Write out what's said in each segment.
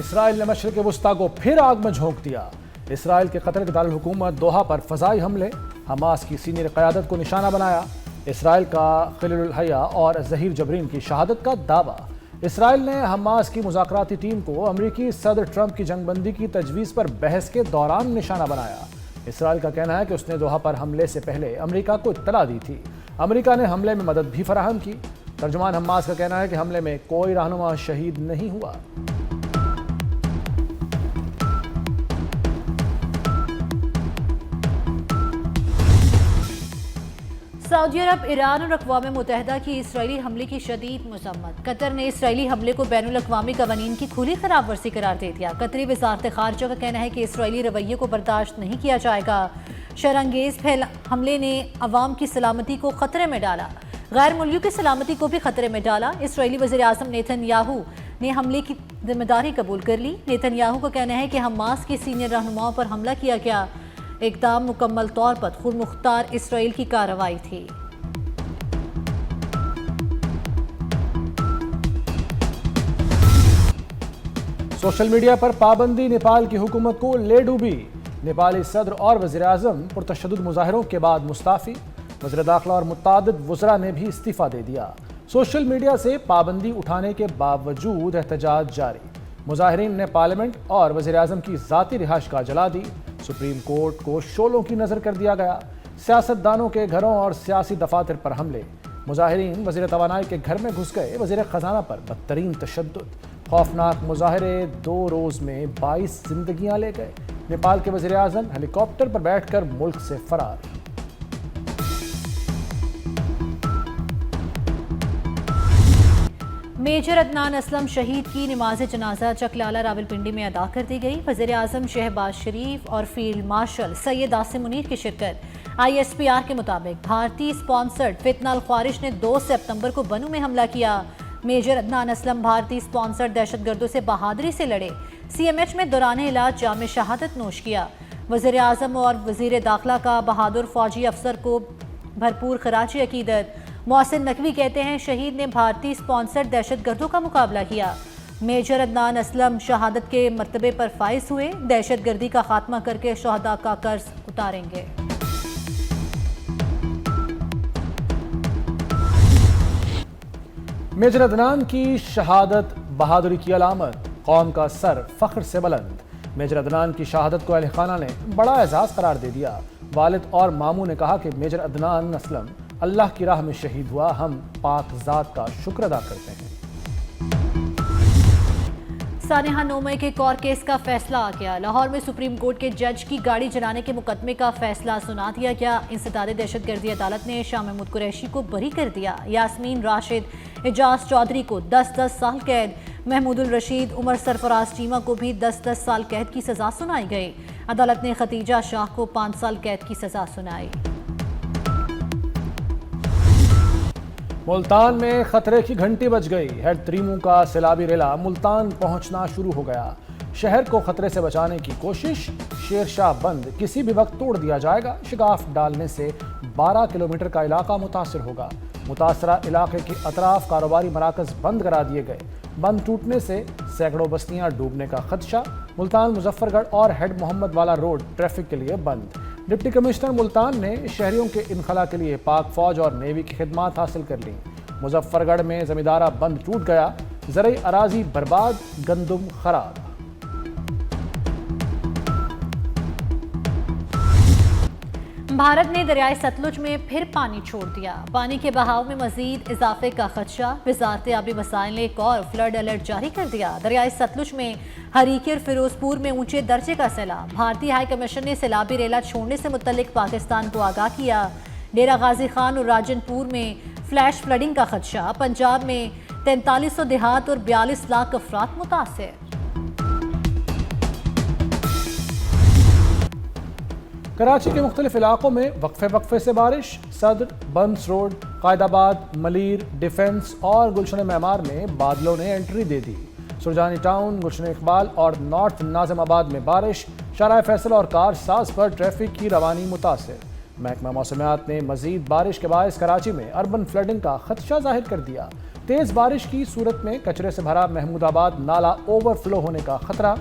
Israel ने मशरिक़ वुस्ता को फिर आग में झोंक दिया। इसराइल के कतर के दारुल हुकूमत दोहा पर फ़ज़ाई हमले, हमास की सीनियर क़यादत को निशाना बनाया। इसराइल का खलीलुल हया और ज़हीर जबरीन की शहादत का दावा। इसराइल ने हमास की मुज़ाकराती टीम को अमरीकी सदर ट्रंप की जंगबंदी की तजवीज़ पर बहस के दौरान निशाना बनाया। इसराइल का कहना है कि उसने दोहा पर हमले से पहले अमरीका को इत्तला दी थी। अमरीका ने हमले में मदद भी फराहम की। तर्जुमान हमास का कहना है कि हमले में कोई रहनुमा शहीद नहीं हुआ। सऊदी अरब, ईरान और अक़वाम मुत्तहिदा की इसराइली हमले की शदीद मज़म्मत। कतर ने इसराइली हमले को बैनुल अक़वामी क़वानीन की खुली खराब वर्जी करार दे दिया। कतरी वज़ारत ख़ारजा का कहना है कि इसराइली रवैये को बर्दाश्त नहीं किया जाएगा। शरअंगेज़ हमले ने अवाम की सलामती को ख़तरे में डाला, गैर मुल्कियों की सलामती को भी ख़तरे में डाला। इसराइली वज़ीर आज़म नेतन्याहू ने हमले की जिम्मेदारी कबूल कर ली। नेतन्याहू का कहना है कि हमास के सीनियर रहनुमाओं पर हमला किया गया। इक़दाम मुकम्मल तौर पर खुद मुख्तार इसराइल की कार्रवाई थी। सोशल मीडिया पर पाबंदी नेपाल की हुकूमत को ले डूबी। नेपाली सदर और वज़ीर आज़म पुरतशद्दुद मुजाहिरों के बाद मुस्ताफ़ी। वज़ीर दाखिला और मुत्तादिद वज़रा ने भी इस्तीफ़ा दे दिया। सोशल मीडिया से पाबंदी उठाने के बावजूद एहतजाज जारी। मुजाहिरीन ने पार्लियामेंट और वज़ीर आज़म की ज़ाती रिहाइशगाह जला दी। सुप्रीम कोर्ट को शोलों की नज़र कर दिया गया। सियासतदानों के घरों और सियासी दफातर पर हमले। मुजाहिरीन वज़ीर तवानाई के घर में घुस गए। वज़ीर ख़जाना पर बदतरीन तशद्दुद। खौफनाक मुजाहरे 2 रोज़ में 22 जिंदगियां ले गए। नेपाल के वज़ीर आज़म हेलीकॉप्टर पर बैठकर मुल्क से फरार। मेजर अदनान असलम शहीद की नमाज जनाजा चकलाला रावलपिंडी में अदा कर दी गई। वज़ीर आज़म शहबाज शरीफ और फील्ड मार्शल सैयद आसिम मुनीर की शिरकत। ISPR के मुताबिक भारतीय स्पॉन्सर्ड फितनाल ख्वारिश ने 2 सितंबर को बनू में हमला किया। मेजर अदनान असलम भारतीय स्पॉन्सर्ड दहशतगर्दों से बहादुरी से लड़े। CMH में दौरान इलाज जाम शहादत नोश किया। वज़ीर आज़म और वज़ीर दाखिला का बहादुर फौजी अफसर को भरपूर खराजी अकीदत। मोहसिन नकवी कहते हैं शहीद ने भारतीय स्पॉन्सर्ड दहशतगर्दों का मुकाबला किया। मेजर अदनान असलम शहादत के मर्तबे पर फाइज हुए। दहशतगर्दी का खात्मा करके शहदा का कर्ज उतारेंगे। मेजर अदनान की शहादत बहादुरी की अलामत, कौम का सर फख्र से बुलंद। मेजर अदनान की शहादत को अहले खाना ने बड़ा एजाज़ करार दे दिया। वालिद और मामू ने कहा कि मेजर अदनान असलम अल्लाह की राह में शहीद हुआ। हम पाक ज़ात का शुक्र अदा करते हैं। सानेहा 9 मई के एक और केस का फैसला आ गया। लाहौर में सुप्रीम कोर्ट के जज की गाड़ी जलाने के मुकदमे का फैसला सुना दिया गया। इंसदाद दहशतगर्दी अदालत ने शाह महमूद कुरैशी को बरी कर दिया। यास्मीन राशिद, एजाज चौधरी को 10-10 साल कैद, महमूदुल रशीद, उमर सरफराज चीमा को भी 10-10 साल कैद की सजा सुनाई गई। अदालत ने खतीजा शाह को 5 साल कैद की सजा सुनाई। मुल्तान में खतरे की घंटी बज गई। हेड त्रीमू का सैलाबी रेला मुल्तान पहुंचना शुरू हो गया। शहर को खतरे से बचाने की कोशिश। शेरशाह बंद किसी भी वक्त तोड़ दिया जाएगा। शिगाफ डालने से 12 किलोमीटर का इलाका मुतासर होगा। मुतासरा इलाके के अतराफ कारोबारी मराकज बंद करा दिए गए। बंद टूटने से सैकड़ों बस्तियां डूबने का खदशा। मुल्तान, मुजफ्फरगढ़ और हेड मोहम्मद वाला रोड ट्रैफिक के लिए बंद। डिप्टी कमिश्नर मुल्तान ने शहरियों के इनखला के लिए पाक फौज और नेवी की खिदमात हासिल कर ली। मुजफ्फरगढ़ में जमींदारा बंद टूट गया। ज़रई अराजी बर्बाद, गंदुम खराब। भारत ने दरियाए सतलुज में फिर पानी छोड़ दिया। पानी के बहाव में मजीद इजाफे का खदशा। वजारत आबी वसाइल ने एक और फ्लड अलर्ट जारी कर दिया। दरियाए सतलुज में हरीके और फिरोजपुर में ऊंचे दर्जे का सैलाब। भारतीय हाई कमीशन ने सैलाबी रेला छोड़ने से मुतल्लिक पाकिस्तान को आगाह किया। डेरा गाजी खान और राजनपुर में फ्लैश फ्लडिंग का खदशा। पंजाब में 4300 देहात और 42 लाख अफराद मुतासर। कराची के मुख्तलिफ इलाकों में वक्फे से बारिश। सदर, बंस रोड, कायदाबाद, मलीर, डिफेंस और गुलशन मेमार में बादलों ने एंट्री दे दी। सुरजानी टाउन, गुलशन इकबाल और नॉर्थ नाजिमाबाद में बारिश। शाहराह फैसल और कार साज पर ट्रैफिक की रवानी मुतासर। महकमा मौसमियात ने मजीद बारिश के बायस कराची में अर्बन फ्लडिंग का खदशा जाहिर कर दिया। तेज बारिश की सूरत में कचरे से भरा महमूदाबाद नाला ओवरफ्लो होने का खतरा,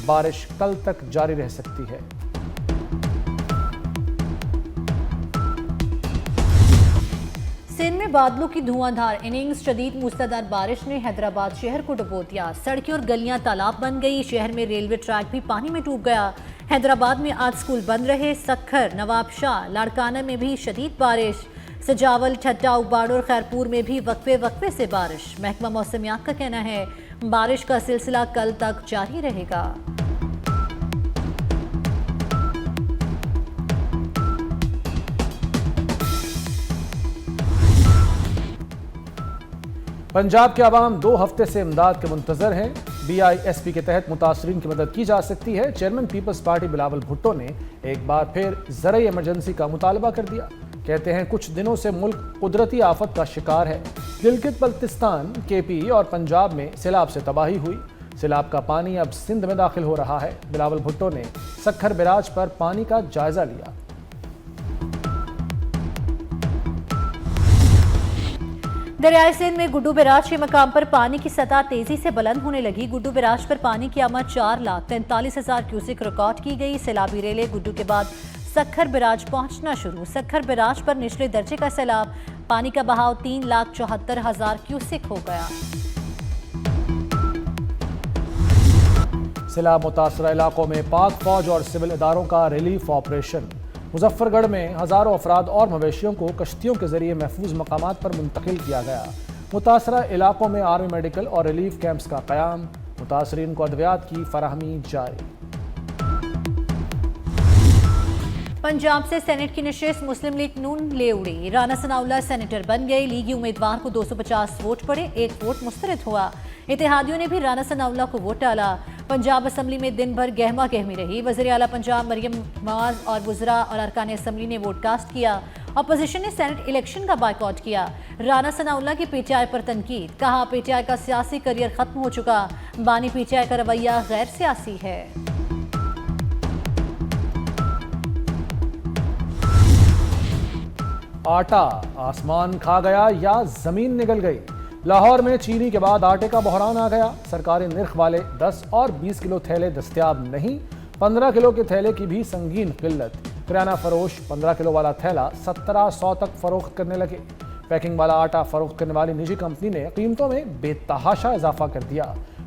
बारिश कल तक जारी रह सकती है। सिंध में बादलों की धुआंधार इनिंग्स, शदीद मूसलाधार बारिश ने हैदराबाद शहर को डुबो दिया। सड़कें और गलियां तालाब बन गई। शहर में रेलवे ट्रैक भी पानी में डूब गया। हैदराबाद में आज स्कूल बंद रहे। सक्खर, नवाबशाह, लाड़काना में भी शदीद बारिश। सजावल, ठट्टा, उबाड़ और खैरपुर में भी वक्फे से बारिश। महकमा मौसमियात का कहना है बारिश का सिलसिला कल तक जारी रहेगा। पंजाब के अवाम 2 हफ्ते से इमदाद के मुंतजर हैं। BISP के तहत मुतासरीन की मदद की जा सकती है। चेयरमैन पीपल्स पार्टी बिलावल भुट्टो ने एक बार फिर ज़राई इमरजेंसी का मुतालबा कर दिया। कहते हैं कुछ दिनों से मुल्क कुदरती आफत का शिकार है। गिलगित बल्तिस्तान, KP और पंजाब में सैलाब से तबाही हुई। सैलाब का पानी अब सिंध में दाखिल हो रहा है। बिलावल भुट्टो ने सक्खर बैराज पर पानी का जायजा लिया। दरियाई सिंध में गुड्डू बैराज के मकाम पर पानी की सतह तेजी से बुलंद होने लगी। गुड्डू बैराज पर पानी की आमद 4,43,000 क्यूसेक रिकॉर्ड की गई। सैलाबी रेले गुड्डू के बाद सक्खर बैराज पहुंचना शुरू। सक्खर बैराज पर निचले दर्जे का सैलाब, पानी का बहाव 3,74,000 क्यूसेक हो गया। सैलाब मुतासरा इलाकों में पाक फौज और सिविल इदारों का रिलीफ ऑपरेशन। मुजफ्फरगढ़ में हजारों अफराद और मवेशियों को कश्तियों के जरिए महफूज मकामात पर मुंतकिल किया गया। मुतासरा इलाकों में आर्मी मेडिकल और रिलीफ कैंप्स का क़याम। मुतासरीन को अद्वियात की फराहमी जारी। पंजाब से सेनेट की नशिस्त मुस्लिम लीग नून ले उड़ी। राना सनाउल्लाह सेनेटर बन गए। लीगी उम्मीदवार को 250 वोट पड़े, 1 वोट मुस्तरद हुआ। इत्तेहादियों ने भी राना सनाउल्लाह को वोट डाला। पंजाब असम्बली में दिन भर गहमा गहमी रही। वज़ीर आला पंजाब मरियम नवाज और वज़रा और अरकान असम्बली ने वोट कास्ट किया। अपोजिशन ने सेनेट इलेक्शन का बायकॉट किया। राना सनाउल्लाह की PTI पर तनकीद, कहा PTI का सियासी करियर खत्म हो चुका। बानी PTI का रवैया गैर सियासी है। आटा आसमान खा गया या जमीन निगल गई। लाहौर में चीनी के बाद आटे का बहरान आ गया। सरकारी निर्ख वाले 10 और 20 किलो थैले दस्तयाब नहीं। 15 किलो के थैले की भी संगीन किल्लत। किराना फरोश 15 किलो वाला थैला 1700 तक फरोख्त करने लगे। पैकिंग वाला आटा फरोख्त करने वाली निजी कंपनी ने कीमतों में बेतहाशा इजाफा कर दिया।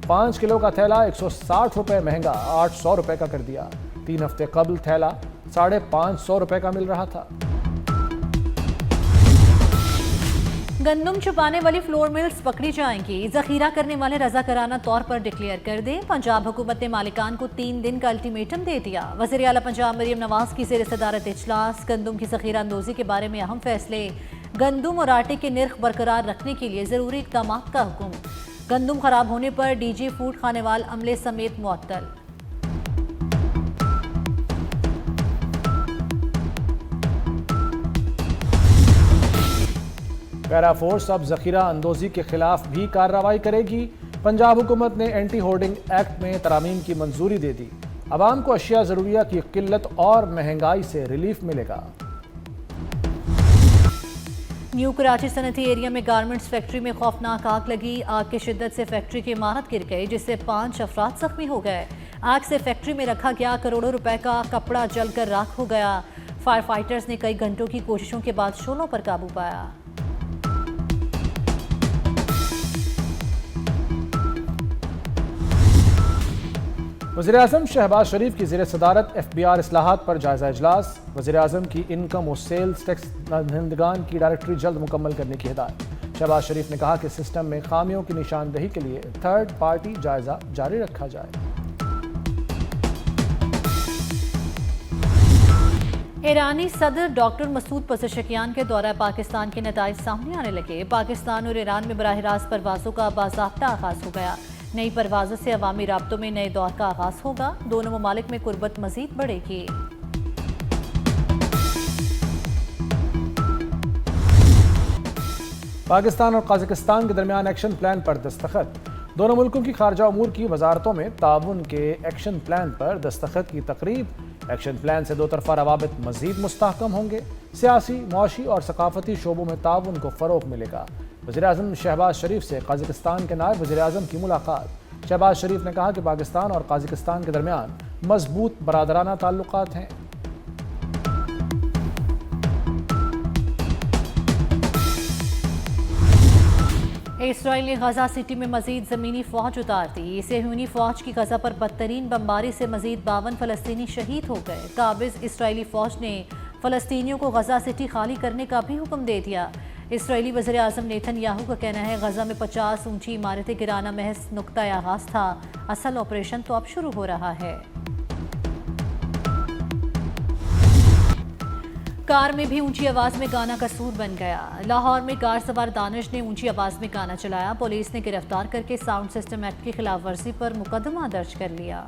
5 किलो का थैला 160 रुपये महंगा 800 रुपये का कर दिया। 3 हफ्ते कबल थैला 550 रुपये का मिल रहा था। गंदम छुपाने वाली फ्लोर मिल्स पकड़ी जाएंगी। जखीरा करने वाले रजाकाराना तौर पर डिक्लेयर कर दें। पंजाब हुकूमत ने मालिकान को 3 दिन का अल्टीमेटम दे दिया। वज़ीर आला पंजाब मरियम नवाज की ज़ेर सदारत इजलास। गंदम की जखीरा अंदोज़ी के बारे में अहम फैसले। गंदम और आटे के निर्ख बरकरार रखने के लिए ज़रूरी इक़दाम का हुक्म। गंदम खराब होने पर DG फूड खानेवाल अमले समेत मुअत्तल। पैरा फोर्स अब जखीरा अंदोजी के खिलाफ भी कार्रवाई करेगी। पंजाब हुकूमत ने एंटी होर्डिंग एक्ट में तरामीम की मंजूरी दे दी। अवाम को अशिया जरूरिया की किल्लत और महंगाई से रिलीफ मिलेगा। न्यू कराची सनती एरिया में गारमेंट्स फैक्ट्री में खौफनाक आग लगी। आग की शिद्दत से फैक्ट्री की इमारत गिर गई, जिससे 5 अफराद जख्मी हो गए। आग से फैक्ट्री में रखा गया करोड़ों रुपए का कपड़ा जलकर राख हो गया। फायर फाइटर्स ने कई घंटों की कोशिशों के बाद शोलों पर काबू पाया। वज़ीर-ए-आज़म शहबाज शरीफ की ज़ेर सदारत FBR इस्लाहात पर जायज़ा इजलास। वज़ीर-ए-आज़म की इनकम और सेल्स टैक्स दहिंदगान की डायरेक्टरी जल्द मुकम्मल करने की हिदायत। शहबाज शरीफ ने कहा कि सिस्टम में खामियों की निशानदही के लिए थर्ड पार्टी जायज़ा जारी रखा जाए। ईरानी सदर डॉक्टर मसूद पज़ेशकियान के दौरा पाकिस्तान के नताइज सामने आने लगे। पाकिस्तान और ईरान में बराह रास्त परवाज़ों का बाज़ाब्ता आगाज़ हो गया। नई परवाज़ों से अवामी राब्तों में नए दौर का आगाज़ होगा। दोनों ममालिक में कुर्बत मज़ीद बढ़ेगी। पाकिस्तान और कजाकिस्तान के दरमियान एक्शन प्लान पर दस्तखत। दोनों मुल्कों की खारजा अमूर की वजारतों में ताउन के एक्शन प्लान पर दस्तखत की तकरीब। एक्शन प्लान से 2 तरफा रवाबित मज़ीद मुस्तहकम होंगे। सियासी, मुआशी और सकाफती शोबों में ताउन को फ़रोग़ मिलेगा। वज़ीर-ए-आज़म शहबाज शरीफ से काज़ाकिस्तान के नायब वज़ीर-ए-आज़म की मुलाकात। शहबाज शरीफ ने कहा कि पाकिस्तान और काज़ाकिस्तान के दरमियान मजबूत बरादराना ताल्लुकात हैं। इसराइल ने गजा सिटी में मजीद ज़मीनी फ़ौज उतार दी। सेहूनी फ़ौज की गजा पर बदतरीन बमबारी से मजीद 52 फ़लस्तीनी शहीद हो गए। काबिज़ इसराइली फ़ौज ने फ़लस्तीनियों को गजा सिटी खाली करने का भी हुक्म दे दिया। इसराइली वज़ीर-ए-आज़म नेतन्याहू का कहना है गजा में 50 ऊंची इमारतें गिराना महज नुक्ता आगाज़ था, असल ऑपरेशन तो अब शुरू हो रहा है। कार में भी ऊंची आवाज में गाना कसूर बन गया। लाहौर में कार सवार दानिश ने ऊंची आवाज में गाना चलाया। पुलिस ने गिरफ्तार करके साउंड सिस्टम एक्ट की खिलाफ वर्जी पर मुकदमा दर्ज कर लिया।